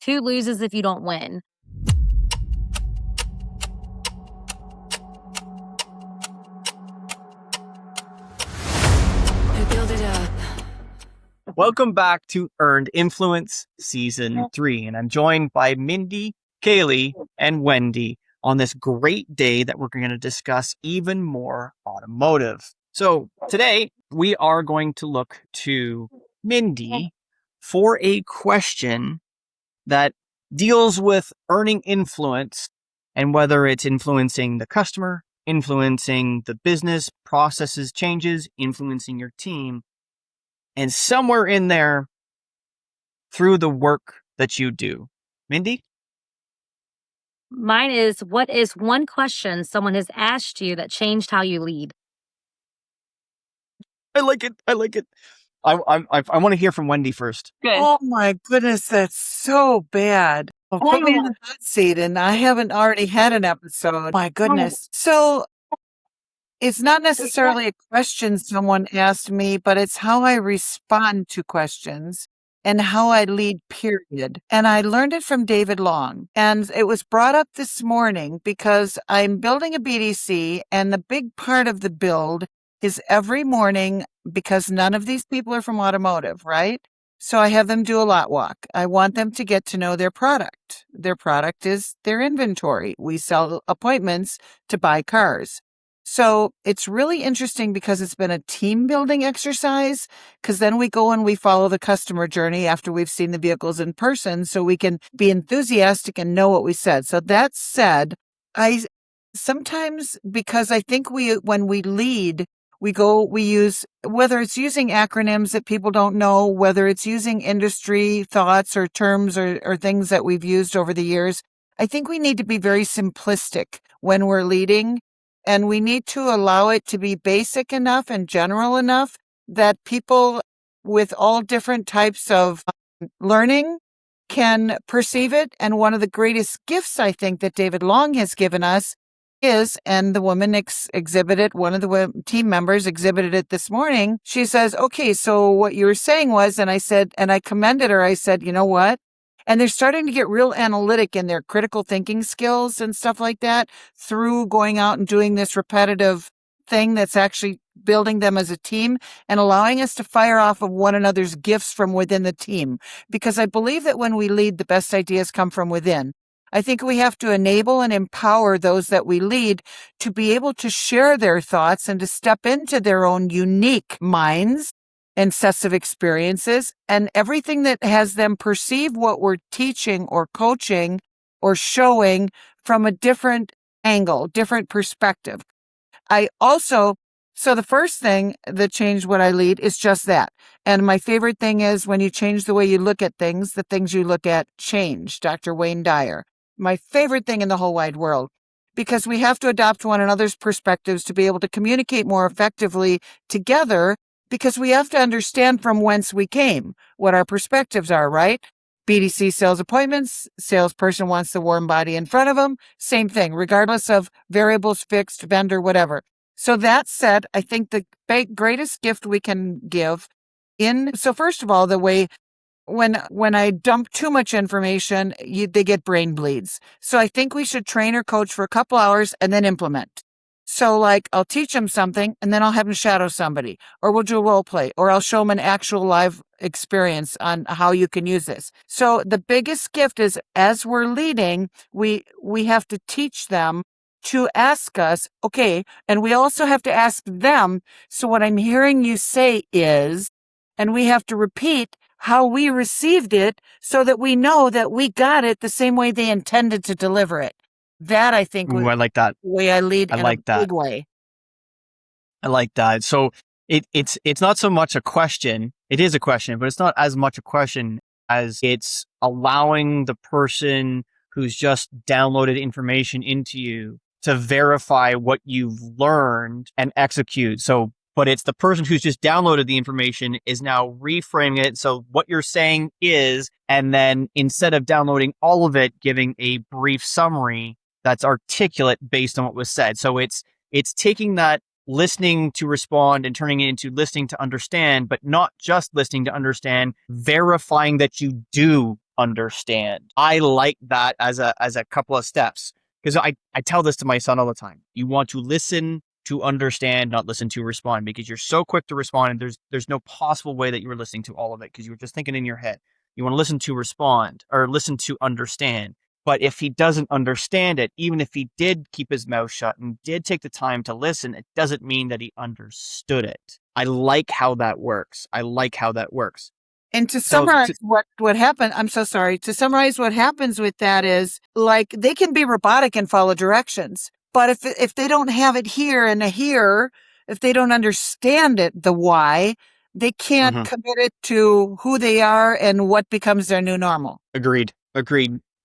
Who loses if you don't win? Welcome back to Earned Influence Season 3. And I'm joined by Mindy, Kaylee, and Wendy on this great day that we're going to discuss even more automotive. So today we are going to look to Mindy for a question that deals with earning influence and whether it's influencing the customer, influencing the business, processes, changes, influencing your team. And somewhere in there, through the work that you do. Mindy? Mine is, what is one question someone has asked you that changed how you lead? I like it. I want to hear from Wendy first. Good. Oh my goodness, that's so bad. Well, put me in the hot seat, and I haven't already had an episode. My goodness. So it's not necessarily a question someone asked me, but it's how I respond to questions and how I lead, period. And I learned it from David Long. And it was brought up this morning because I'm building a BDC, and the big part of the build is every morning, because none of these people are from automotive, right? So I have them do a lot walk. I want them to get to know their product. Their product is their inventory. We sell appointments to buy cars. So it's really interesting because it's been a team building exercise, because then we go and we follow the customer journey after we've seen the vehicles in person, so we can be enthusiastic and know what we said. So that said, I sometimes, because I think when we lead, we use, whether it's using acronyms that people don't know, whether it's using industry thoughts or terms or things that we've used over the years, I think we need to be very simplistic when we're leading. And we need to allow it to be basic enough and general enough that people with all different types of learning can perceive it. And one of the greatest gifts I think that David Long has given us is, and the woman exhibited, one of the team members exhibited it this morning. She says, okay, so what you were saying was, and I said, and I commended her, I said, you know what? And they're starting to get real analytic in their critical thinking skills and stuff like that through going out and doing this repetitive thing that's actually building them as a team and allowing us to fire off of one another's gifts from within the team. Because I believe that when we lead, the best ideas come from within. I think we have to enable and empower those that we lead to be able to share their thoughts and to step into their own unique minds and sets of experiences, and everything that has them perceive what we're teaching or coaching or showing from a different angle, different perspective. So the first thing that changed what I lead is just that. And my favorite thing is when you change the way you look at things, the things you look at change. Dr. Wayne Dyer. My favorite thing in the whole wide world, because we have to adopt one another's perspectives to be able to communicate more effectively together, because we have to understand from whence we came, what our perspectives are, right? BDC sales appointments, salesperson wants the warm body in front of them, same thing, regardless of variables, fixed, vendor, whatever. So that said, I think the greatest gift we can give so first of all, the way when I dump too much information, they get brain bleeds. So I think we should train or coach for a couple hours and then implement. So like I'll teach them something and then I'll have them shadow somebody, or we'll do a role play, or I'll show them an actual live experience on how you can use this. So the biggest gift is, as we're leading, we have to teach them to ask us, okay, and we also have to ask them, so what I'm hearing you say is, and we have to repeat how we received it so that we know that we got it the same way they intended to deliver it. That I think I like that. The way I lead I in like a that. big way. I like that. So it's not so much a question. It is a question, but it's not as much a question as it's allowing the person who's just downloaded information into you to verify what you've learned and execute. So, but it's the person who's just downloaded the information is now reframing it. So what you're saying is, and then instead of downloading all of it, giving a brief summary that's articulate based on what was said. So it's taking that listening to respond and turning it into listening to understand, but not just listening to understand, verifying that you do understand. I like that as a couple of steps, because I tell this to my son all the time. You want to listen to understand, not listen to respond, because you're so quick to respond, and there's no possible way that you were listening to all of it because you were just thinking in your head. You want to listen to respond, or listen to understand. But if he doesn't understand it, even if he did keep his mouth shut and did take the time to listen, it doesn't mean that he understood it. I like how that works. And to So summarize what happened, I'm so sorry. To summarize what happens with that is, like, they can be robotic and follow directions, but if they don't have it here and a here, if they don't understand it, the why, they can't commit it to who they are and what becomes their new normal. Agreed.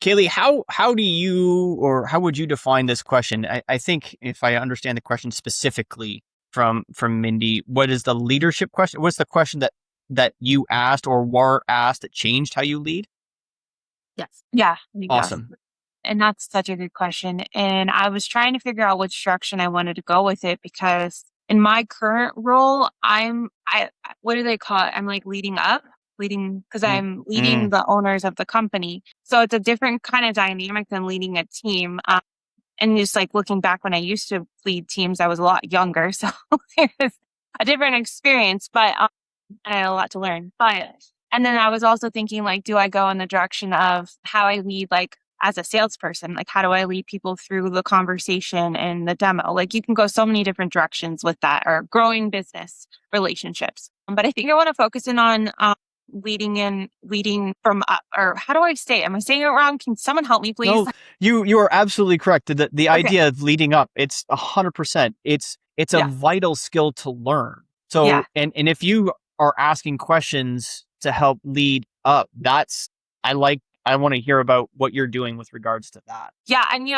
Kaylee, how do you, or how would you define this question? I think if I understand the question specifically from Mindy, what is the leadership question? What's the question that you asked or were asked that changed how you lead? Yes. Yeah. I think Awesome. and that's such a good question. And I was trying to figure out which direction I wanted to go with it, because in my current role, what do they call it? I'm like leading because I'm leading the owners of the company. So it's a different kind of dynamic than leading a team. And just like looking back when I used to lead teams, I was a lot younger. So it was a different experience, but I had a lot to learn. And then I was also thinking, like, do I go in the direction of how I lead, like, as a salesperson? Like, how do I lead people through the conversation and the demo? Like, you can go so many different directions with that, or growing business relationships. But I think I want to focus in on leading from up, or how do I say it? Am I saying it wrong? Can someone help me, please? No, you are absolutely correct. The Okay. idea of leading up, it's 100%. It's a Yeah. vital skill to learn. So, Yeah. and if you are asking questions to help lead up, I want to hear about what you're doing with regards to that. Yeah, and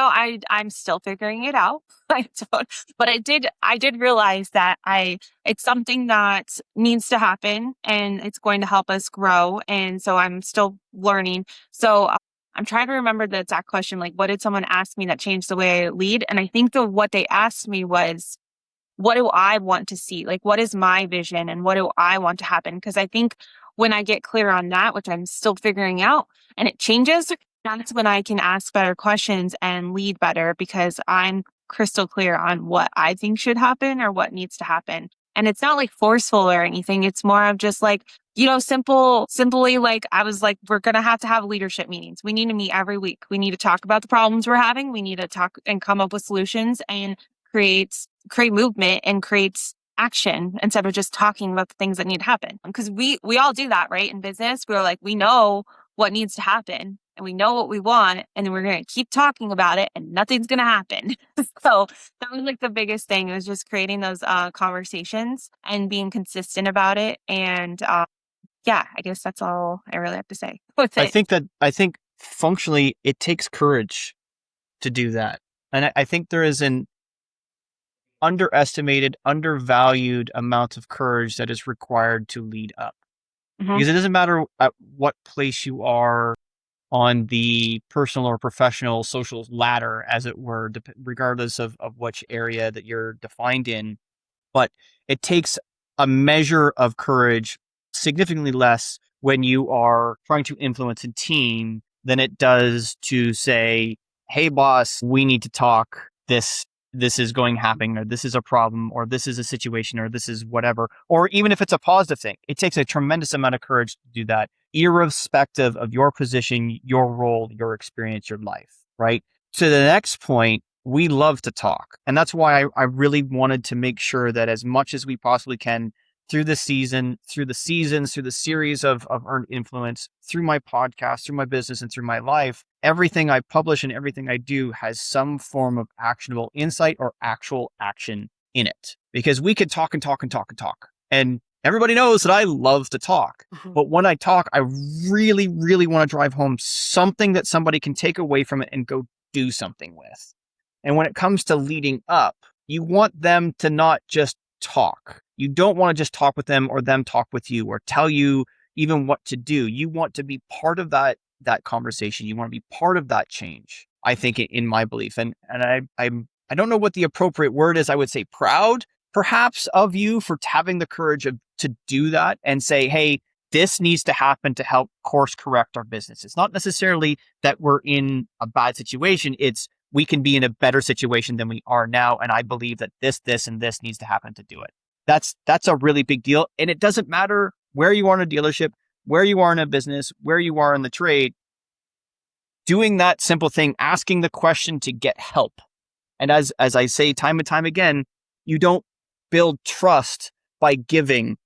I'm still figuring it out. But I did realize that it's something that needs to happen, and it's going to help us grow. And so I'm still learning. So I'm trying to remember the exact question, like, what did someone ask me that changed the way I lead? And I think what they asked me was, what do I want to see? Like, what is my vision and what do I want to happen? Because I think when I get clear on that, which I'm still figuring out, and it changes, that's when I can ask better questions and lead better, because I'm crystal clear on what I think should happen or what needs to happen. And it's not like forceful or anything. It's more of just like, simply like, I was like, we're going to have leadership meetings. We need to meet every week. We need to talk about the problems we're having. We need to talk and come up with solutions and create movement and create action instead of just talking about the things that need to happen. Because we all do that, right? In business, we're like, we know what needs to happen and we know what we want, and then we're going to keep talking about it and nothing's going to happen. So that was like the biggest thing, was just creating those conversations and being consistent about it. And yeah, I guess that's all I really have to say with it. I think functionally it takes courage to do that. And I think there is an undervalued amount of courage that is required to lead up. Because it doesn't matter at what place you are on the personal or professional social ladder, as it were, regardless of which area that you're defined in. But it takes a measure of courage, significantly less when you are trying to influence a team than it does to say, hey, boss, we need to talk. This is happening, or this is a problem, or this is a situation, or this is whatever. Or even if it's a positive thing, it takes a tremendous amount of courage to do that, irrespective of your position, your role, your experience, your life, right? To the next point, we love to talk. And that's why I really wanted to make sure that as much as we possibly can through the seasons, through the series of Earned Influence, through my podcast, through my business, and through my life, everything I publish and everything I do has some form of actionable insight or actual action in it. Because we could talk and talk and talk and talk. And everybody knows that I love to talk. But when I talk, I really, really want to drive home something that somebody can take away from it and go do something with. And when it comes to leading up, you want them to not just talk. You don't want to just talk with them or them talk with you or tell you even what to do. You want to be part of that conversation. You want to be part of that change, I think, in my belief. And I don't know what the appropriate word is. I would say proud, perhaps, of you for having the courage to do that and say, hey, this needs to happen to help course correct our business. It's not necessarily that we're in a bad situation. It's we can be in a better situation than we are now. And I believe that this, and this needs to happen to do it. That's a really big deal. And it doesn't matter where you are in a dealership, where you are in a business, where you are in the trade. Doing that simple thing, asking the question to get help. And as I say time and time again, you don't build trust by giving.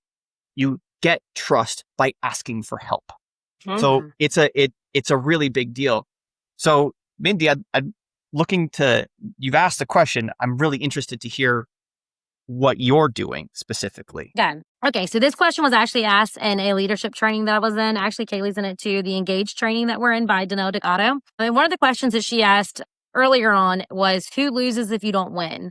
You get trust by asking for help. So it's a really big deal. So Mindy, I'm looking to, you've asked the question. I'm really interested to hear what you're doing specifically. Okay. So this question was actually asked in a leadership training that I was in. Actually, Kaylee's in it too. The Engage training that we're in by Danelle Ducato. And one of the questions that she asked earlier on was, who loses if you don't win?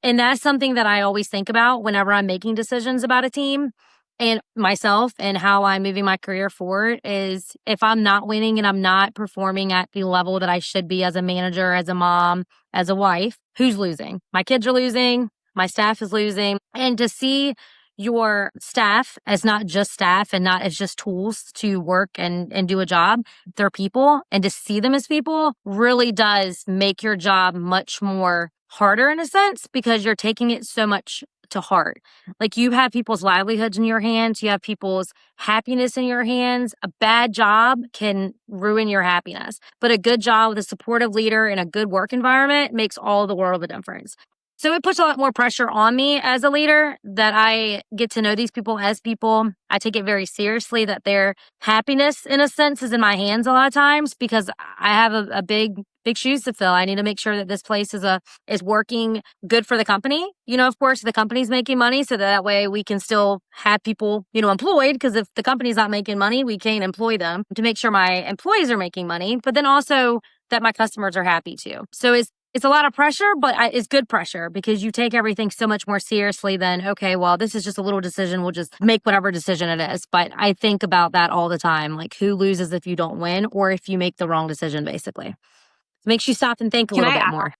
And that's something that I always think about whenever I'm making decisions about a team and myself and how I'm moving my career forward. Is if I'm not winning and I'm not performing at the level that I should be as a manager, as a mom, as a wife, who's losing? My kids are losing. My staff is losing. And to see your staff as not just staff and not as just tools to work and do a job, they're people. And to see them as people really does make your job much more harder in a sense, because you're taking it so much to heart. Like, you have people's livelihoods in your hands. You have people's happiness in your hands. A bad job can ruin your happiness, but a good job with a supportive leader and a good work environment makes all the world of a difference. So it puts a lot more pressure on me as a leader that I get to know these people as people. I take it very seriously that their happiness, in a sense, is in my hands a lot of times, because I have a big shoes to fill. I need to make sure that this place is working good for the company. Of course, the company's making money, so that way we can still have people, employed, because if the company's not making money, we can't employ them, to make sure my employees are making money, but then also that my customers are happy too. So it's a lot of pressure, but it's good pressure, because you take everything so much more seriously than, okay, well, this is just a little decision. We'll just make whatever decision it is. But I think about that all the time. Like, who loses if you don't win, or if you make the wrong decision, basically. It makes you stop and think a little bit more.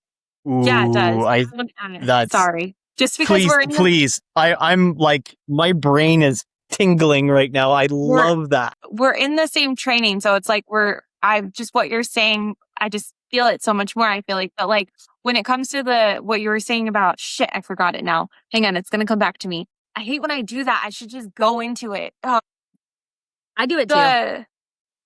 Yeah, it does. That's sorry. Just because please. I'm like, my brain is tingling right now. I love that. We're in the same training. So it's like what you're saying, I just feel it so much more. I feel like, but like when it comes to what you were saying about shit, I forgot it now. Hang on, it's going to come back to me. I hate when I do that. I should just go into it. I do it too. I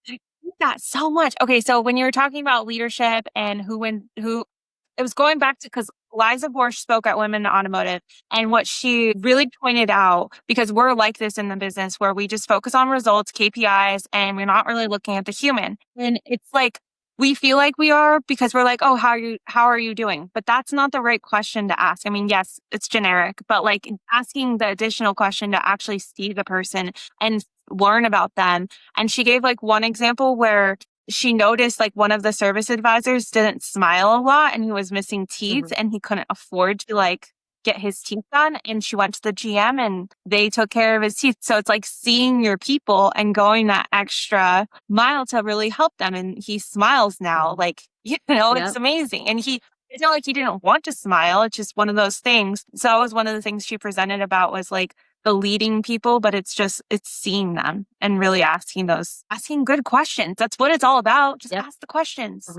hate that so much. Okay. So when you were talking about leadership and who, it was going back to, because Liza Borsch spoke at Women in Automotive, and what she really pointed out, because we're like this in the business where we just focus on results, KPIs, and we're not really looking at the human. And it's like, we feel like we are, because we're like, oh, how are you doing? But that's not the right question to ask. I mean, yes, it's generic, but like asking the additional question to actually see the person and learn about them. And she gave like one example where she noticed like one of the service advisors didn't smile a lot and he was missing teeth and he couldn't afford to like get his teeth done. And she went to the GM and they took care of his teeth. So it's like seeing your people and going that extra mile to really help them. And he smiles now, like, it's amazing. And it's not like he didn't want to smile. It's just one of those things. So that was one of the things she presented about, was like the leading people, but it's seeing them and really asking good questions. That's what it's all about. Just ask the questions.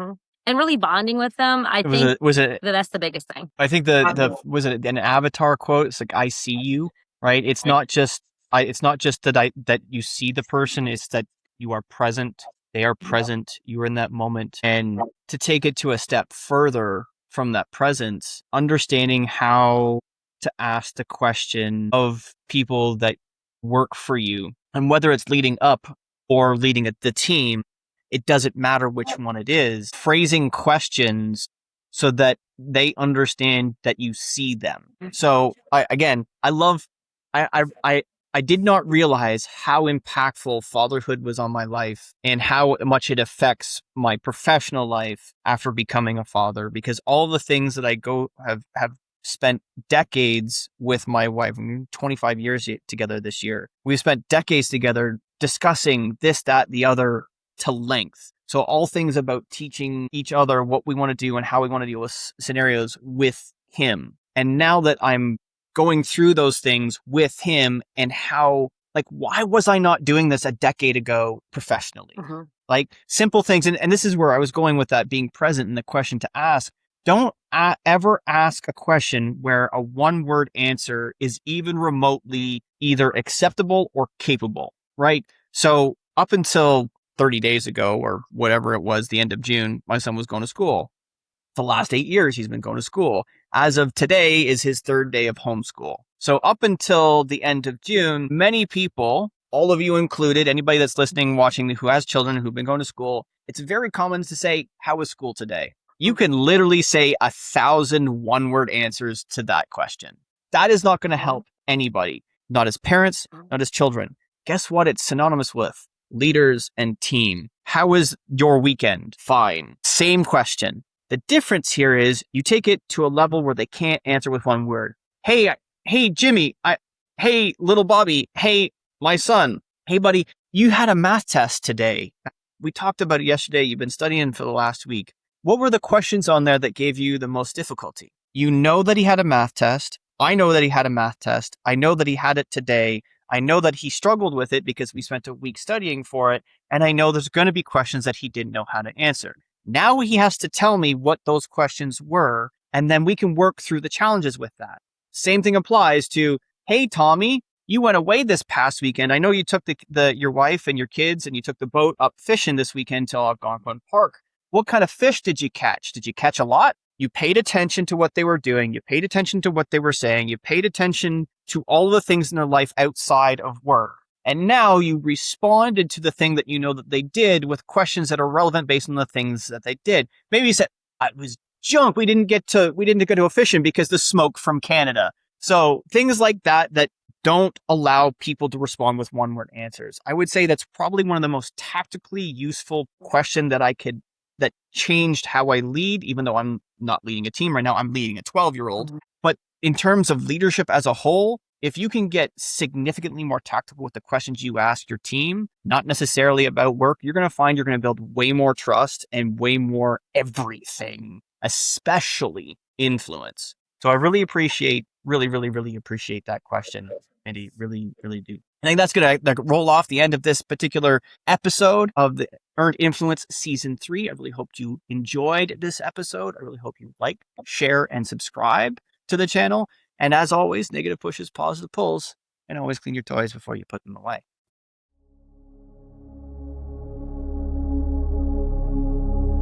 And really bonding with them. I think that's the biggest thing. I think was it an Avatar quote? It's like, I see you, right? It's not just that you see the person, it's that you are present. They are present. You are in that moment. And to take it to a step further from that presence, understanding how to ask the question of people that work for you, and whether it's leading up or leading the team, it doesn't matter which one it is. Phrasing questions so that they understand that you see them. So I did not realize how impactful fatherhood was on my life and how much it affects my professional life after becoming a father, because all the things that I have spent decades with my wife. 25 years together this year. We've spent decades together discussing this, that, the other, to length. So all things about teaching each other what we want to do and how we want to deal with scenarios with him. And now that I'm going through those things with him and how Like, why was I not doing this a decade ago professionally? Mm-hmm. Like simple things. And this is where I was going with that being present in the question to ask. Don't ever ask a question where a one-word answer is even remotely either acceptable or capable, right? So up until 30 days ago or whatever it was, the end of June, my son was going to school. The last 8 years, he's been going to school. As of today is his 3rd day of homeschool. So up until the end of June, many people, all of you included, anybody that's listening, watching, who has children who've been going to school, it's very common to say, how was school today? You can literally say 1,000 one-word answers to that question. That is not going to help anybody, not as parents, not as children. Guess what? It's synonymous with leaders and team. How was your weekend? Fine. Same question. The difference here is you take it to a level where they can't answer with one word. Hey, Jimmy. Hey, little Bobby. Hey, my son. Hey, buddy, you had a math test today. We talked about it yesterday. You've been studying for the last week. What were the questions on there that gave you the most difficulty? You know that he had a math test. I know that he had a math test. I know that he had it today. I know that he struggled with it because we spent a week studying for it. And I know there's going to be questions that he didn't know how to answer. Now he has to tell me what those questions were, and then we can work through the challenges with that. Same thing applies to, hey, Tommy, you went away this past weekend. I know you took your wife and your kids and you took the boat up fishing this weekend to Algonquin Park. What kind of fish did you catch? Did you catch a lot? You paid attention to what they were doing. You paid attention to what they were saying. You paid attention to all of the things in their life outside of work. And now you responded to the thing that you know that they did with questions that are relevant based on the things that they did. Maybe you said, it was junk. We didn't get to go fishing because the smoke from Canada. So things like that don't allow people to respond with one-word answers. I would say that's probably one of the most tactically useful question that changed how I lead, even though I'm not leading a team right now. I'm leading a 12-year-old. Mm-hmm. But in terms of leadership as a whole, if you can get significantly more tactical with the questions you ask your team, not necessarily about work, you're going to find you're going to build way more trust and way more everything, especially influence. So I really appreciate that question, Mindy. Really, really do. I think that's going to roll off the end of this particular episode of the Earned Influence Season 3. I really hope you enjoyed this episode. I really hope you like, share, and subscribe to the channel. And as always, negative pushes, positive pulls, and always clean your toys before you put them away.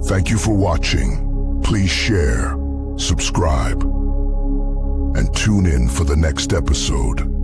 Thank you for watching. Please share, subscribe, and tune in for the next episode.